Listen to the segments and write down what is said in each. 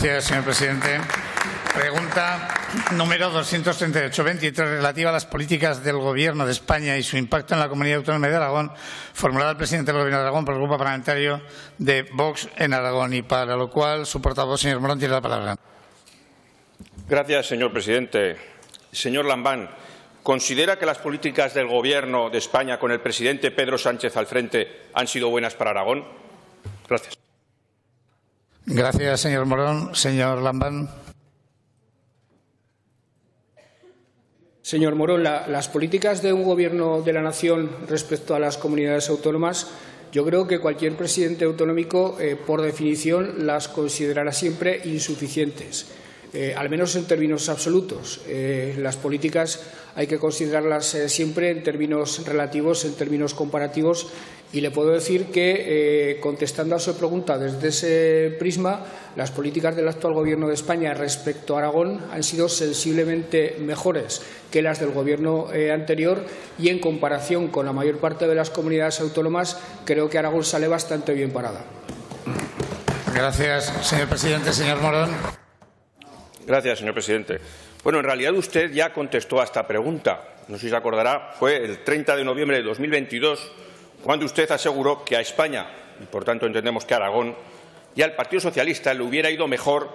Gracias, señor presidente. Pregunta número 238-23, relativa a las políticas del Gobierno de España y su impacto en la Comunidad Autónoma de Aragón, formulada al presidente del Gobierno de Aragón por el Grupo Parlamentario de Vox en Aragón, y para lo cual su portavoz, señor Morón, tiene la palabra. Gracias, señor presidente. Señor Lambán, ¿considera que las políticas del Gobierno de España con el presidente Pedro Sánchez al frente han sido buenas para Aragón? Gracias. Gracias, señor Morón. Señor Lambán. Señor Morón, las políticas de un Gobierno de la Nación respecto a las comunidades autónomas, yo creo que cualquier presidente autonómico, por definición, las considerará siempre insuficientes, al menos en términos absolutos. Las políticas hay que considerarlas siempre en términos relativos, en términos comparativos, y le puedo decir que, contestando a su pregunta desde ese prisma, las políticas del actual Gobierno de España respecto a Aragón han sido sensiblemente mejores que las del Gobierno anterior, y en comparación con la mayor parte de las comunidades autónomas creo que Aragón sale bastante bien parada. Gracias, señor presidente. Señor Morón. Gracias, señor presidente. Bueno, en realidad usted ya contestó a esta pregunta. No sé si se acordará, fue el 30 de noviembre de 2022 cuando usted aseguró que a España, y por tanto entendemos que a Aragón, y al Partido Socialista le hubiera ido mejor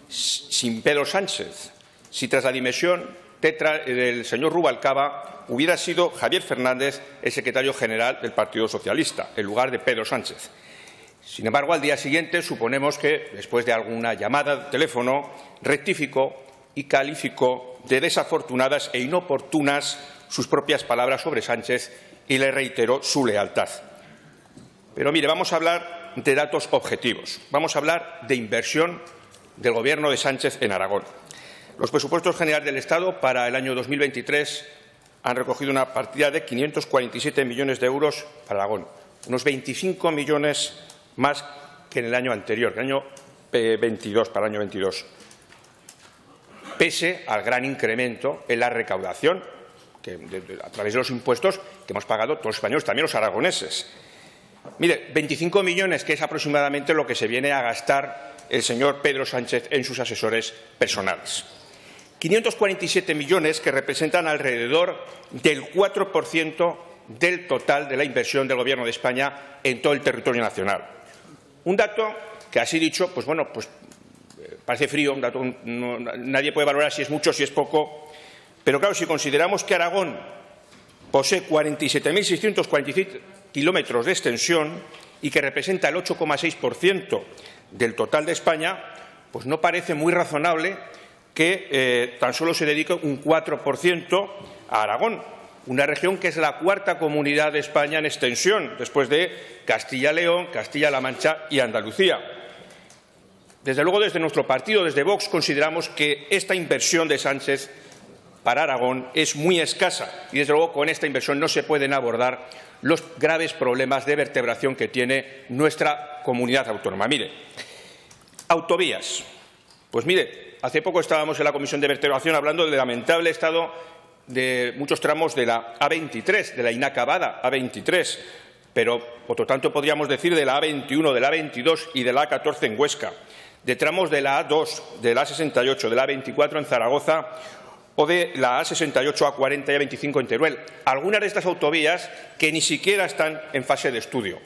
sin Pedro Sánchez, si tras la dimisión del señor Rubalcaba hubiera sido Javier Fernández el secretario general del Partido Socialista, en lugar de Pedro Sánchez. Sin embargo, al día siguiente suponemos que, después de alguna llamada de teléfono, rectificó y calificó de desafortunadas e inoportunas sus propias palabras sobre Sánchez y le reiteró su lealtad. Pero mire, vamos a hablar de datos objetivos. Vamos a hablar de inversión del Gobierno de Sánchez en Aragón. Los presupuestos generales del Estado para el año 2023 han recogido una partida de 547 millones de euros para Aragón, unos 25 millones más que en el año anterior, el año 22, para el año 22, pese al gran incremento en la recaudación a través de los impuestos que hemos pagado todos los españoles, también los aragoneses. Mire, 25 millones, que es aproximadamente lo que se viene a gastar el señor Pedro Sánchez en sus asesores personales. 547 millones que representan alrededor del 4% del total de la inversión del Gobierno de España en todo el territorio nacional. Un dato que, así dicho, pues bueno, pues parece frío, un dato, nadie puede valorar si es mucho o si es poco, pero claro, si consideramos que Aragón posee 47.647 kilómetros de extensión y que representa el 8,6% del total de España, pues no parece muy razonable que tan solo se dedique un 4% a Aragón, una región que es la cuarta comunidad de España en extensión, después de Castilla-León, Castilla-La Mancha y Andalucía. Desde luego, desde nuestro partido, desde Vox, consideramos que esta inversión de Sánchez para Aragón es muy escasa y, desde luego, con esta inversión no se pueden abordar los graves problemas de vertebración que tiene nuestra comunidad autónoma. Mire, autovías. Pues mire, hace poco estábamos en la Comisión de Vertebración hablando del lamentable estado de muchos tramos de la A23, de la inacabada A23, pero, por lo tanto, podríamos decir de la A21, de la A22 y de la A14 en Huesca, de tramos de la A2, de la A68, de la A24 en Zaragoza o de la A68, A40 y A25 en Teruel. Algunas de estas autovías que ni siquiera están en fase de estudio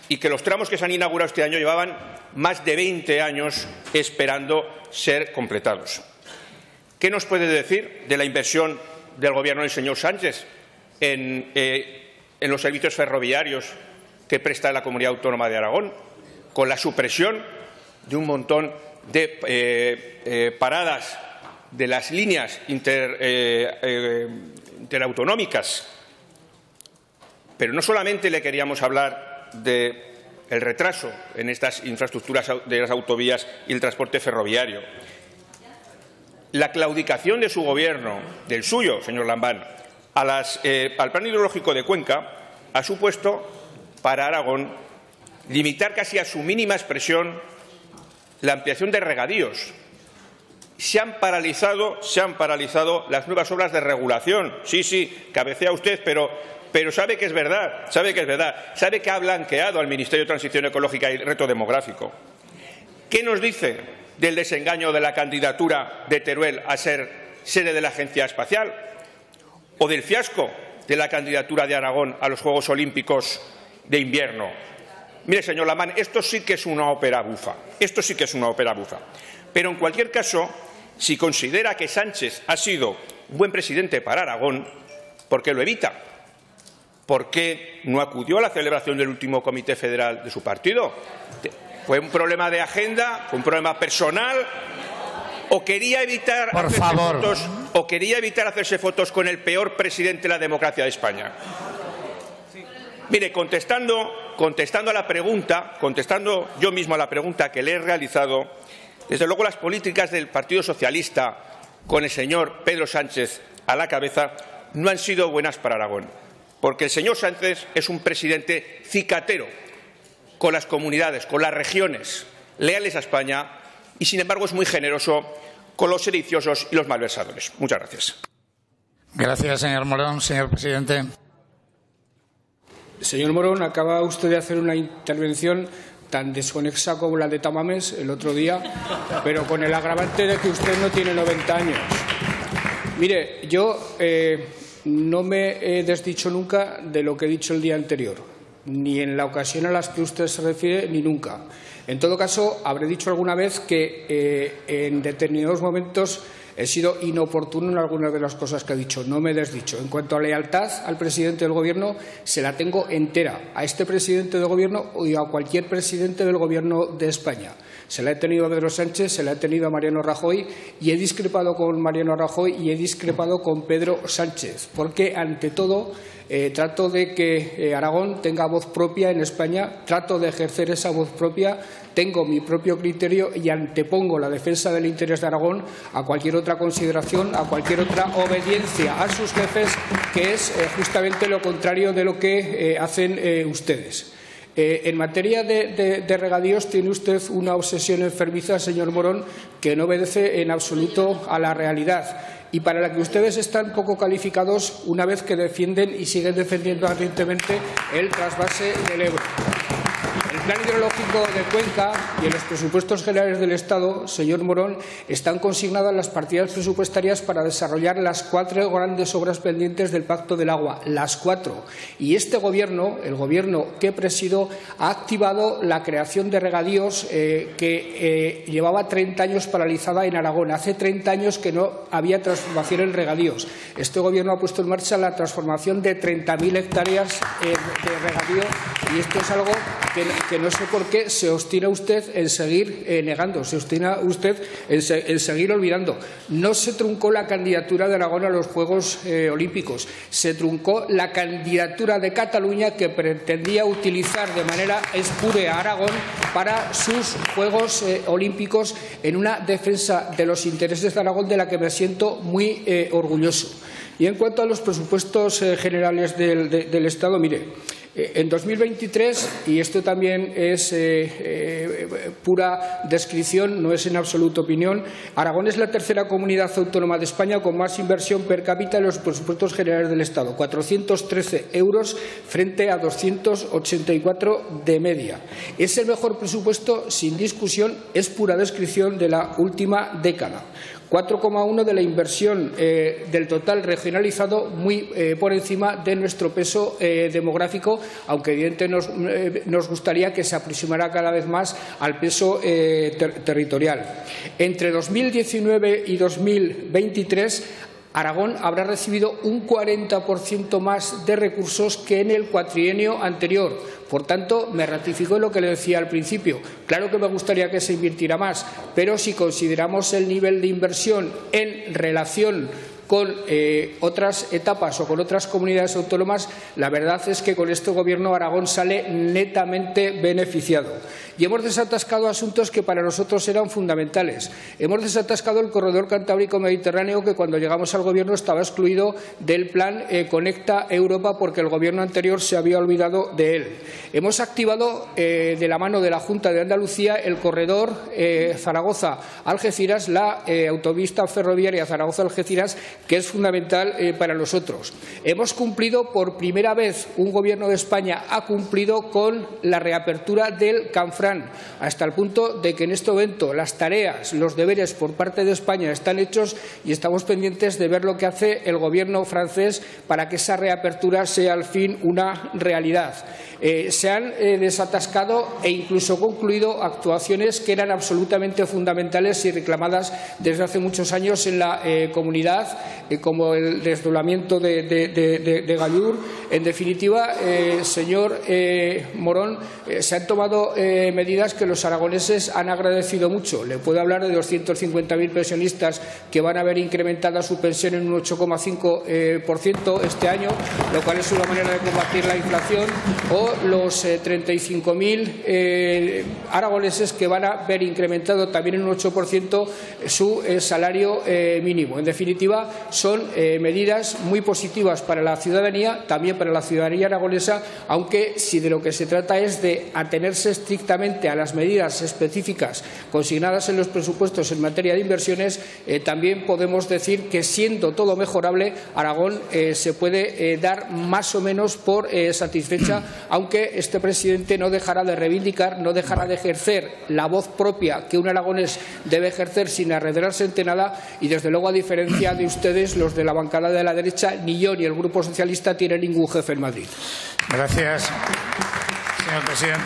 y que los tramos que se han inaugurado este año llevaban más de 20 años esperando ser completados. ¿Qué nos puede decir de la inversión del Gobierno del señor Sánchez en los servicios ferroviarios que presta la Comunidad Autónoma de Aragón, con la supresión de un montón de paradas de las líneas interautonómicas? Pero no solamente le queríamos hablar del retraso en estas infraestructuras de las autovías y el transporte ferroviario. La claudicación de su Gobierno, del suyo, señor Lambán, al plan hidrológico de Cuenca ha supuesto para Aragón limitar casi a su mínima expresión la ampliación de regadíos. Se han paralizado las nuevas obras de regulación. Sí, cabecea usted, pero sabe que es verdad, sabe que ha blanqueado al Ministerio de Transición Ecológica y Reto Demográfico. ¿Qué nos dice del desengaño de la candidatura de Teruel a ser sede de la Agencia Espacial? ¿O del fiasco de la candidatura de Aragón a los Juegos Olímpicos de invierno? Mire, señor Lamán, esto sí que es una ópera bufa. Esto sí que es una ópera bufa. Pero, en cualquier caso, si considera que Sánchez ha sido un buen presidente para Aragón, ¿por qué lo evita? ¿Por qué no acudió a la celebración del último comité federal de su partido? ¿Fue un problema de agenda? ¿Fue un problema personal? ¿O quería evitar hacerse fotos con el peor presidente de la democracia de España? Mire, contestando a la pregunta, contestando yo mismo a la pregunta que le he realizado, desde luego las políticas del Partido Socialista con el señor Pedro Sánchez a la cabeza no han sido buenas para Aragón, porque el señor Sánchez es un presidente cicatero con las comunidades, con las regiones leales a España y, sin embargo, es muy generoso con los sediciosos y los malversadores. Muchas gracias. Gracias, señor Morón. Señor presidente. Señor Morón, acaba usted de hacer una intervención tan desconexa como la de Tamames el otro día, pero con el agravante de que usted no tiene 90 años. Mire, yo no me he desdicho nunca de lo que he dicho el día anterior, ni en la ocasión a la que usted se refiere, ni nunca. En todo caso, habré dicho alguna vez que en determinados momentos he sido inoportuno en algunas de las cosas que ha dicho. No me he desdicho. En cuanto a lealtad al presidente del Gobierno, se la tengo entera. A este presidente del Gobierno y a cualquier presidente del Gobierno de España. Se la he tenido a Pedro Sánchez, se la he tenido a Mariano Rajoy y he discrepado con Mariano Rajoy y he discrepado con Pedro Sánchez. Porque, ante todo, trato de que Aragón tenga voz propia en España, trato de ejercer esa voz propia, tengo mi propio criterio y antepongo la defensa del interés de Aragón a cualquier otra consideración, a cualquier otra obediencia a sus jefes, que es justamente lo contrario de lo que hacen ustedes. En materia de regadíos tiene usted una obsesión enfermiza, señor Morón, que no obedece en absoluto a la realidad y para la que ustedes están poco calificados una vez que defienden y siguen defendiendo ardientemente el trasvase del Ebro. El plan hidrológico de Cuenca y en los presupuestos generales del Estado, señor Morón, están consignadas las partidas presupuestarias para desarrollar las 4 grandes obras pendientes del Pacto del Agua, las 4. Y este Gobierno, el Gobierno que presido, ha activado la creación de regadíos que llevaba 30 años paralizada en Aragón. Hace 30 años que no había transformación en regadíos. Este Gobierno ha puesto en marcha la transformación de 30.000 hectáreas de regadío y esto es algo que no sé por qué se obstina usted en seguir negando, se obstina usted en seguir olvidando. No se truncó la candidatura de Aragón a los Juegos Olímpicos, se truncó la candidatura de Cataluña, que pretendía utilizar de manera espúrea a Aragón para sus Juegos Olímpicos, en una defensa de los intereses de Aragón de la que me siento muy orgulloso. Y en cuanto a los presupuestos generales del Estado, mire, en 2023, y esto también es pura descripción, no es en absoluto opinión, Aragón es la tercera comunidad autónoma de España con más inversión per cápita en los presupuestos generales del Estado, 413 euros frente a 284 de media. Es el mejor presupuesto, sin discusión, es pura descripción de la última década. 4,1 de la inversión del total regionalizado, muy por encima de nuestro peso demográfico, aunque evidentemente nos gustaría que se aproximara cada vez más al peso territorial. Entre 2019 y 2023, Aragón habrá recibido un 40% más de recursos que en el cuatrienio anterior. Por tanto, me ratifico en lo que le decía al principio. Claro que me gustaría que se invirtiera más, pero si consideramos el nivel de inversión en relación con otras etapas o con otras comunidades autónomas, la verdad es que con este Gobierno Aragón sale netamente beneficiado. Y hemos desatascado asuntos que para nosotros eran fundamentales. Hemos desatascado el corredor cantábrico-mediterráneo, que cuando llegamos al Gobierno estaba excluido del plan Conecta Europa porque el Gobierno anterior se había olvidado de él. Hemos activado de la mano de la Junta de Andalucía el corredor Zaragoza-Algeciras, la autopista ferroviaria Zaragoza-Algeciras, que es fundamental para nosotros. Hemos cumplido por primera vez, un Gobierno de España ha cumplido con la reapertura del Canfranc, hasta el punto de que en este momento las tareas, los deberes por parte de España están hechos y estamos pendientes de ver lo que hace el Gobierno francés para que esa reapertura sea al fin una realidad. Se han desatascado e incluso concluido actuaciones que eran absolutamente fundamentales y reclamadas desde hace muchos años en la comunidad, como el desdoblamiento de Gallur. En definitiva, señor Morón, se han tomado medidas que los aragoneses han agradecido mucho. Le puedo hablar de 250.000 pensionistas que van a ver incrementada su pensión en un 8,5% este año, lo cual es una manera de combatir la inflación, o los 35.000 aragoneses que van a ver incrementado también en un 8% su salario mínimo. En definitiva, son medidas muy positivas para la ciudadanía, también para la ciudadanía aragonesa, aunque si de lo que se trata es de atenerse estrictamente a las medidas específicas consignadas en los presupuestos en materia de inversiones, también podemos decir que, siendo todo mejorable, Aragón se puede dar más o menos por satisfecha, aunque este presidente no dejará de reivindicar, no dejará de ejercer la voz propia que un aragonés debe ejercer sin arredrarse ante nada, y desde luego, a diferencia de ustedes, los de la bancada de la derecha, ni yo ni el Grupo Socialista tiene ningún jefe en Madrid. Gracias, señor presidente.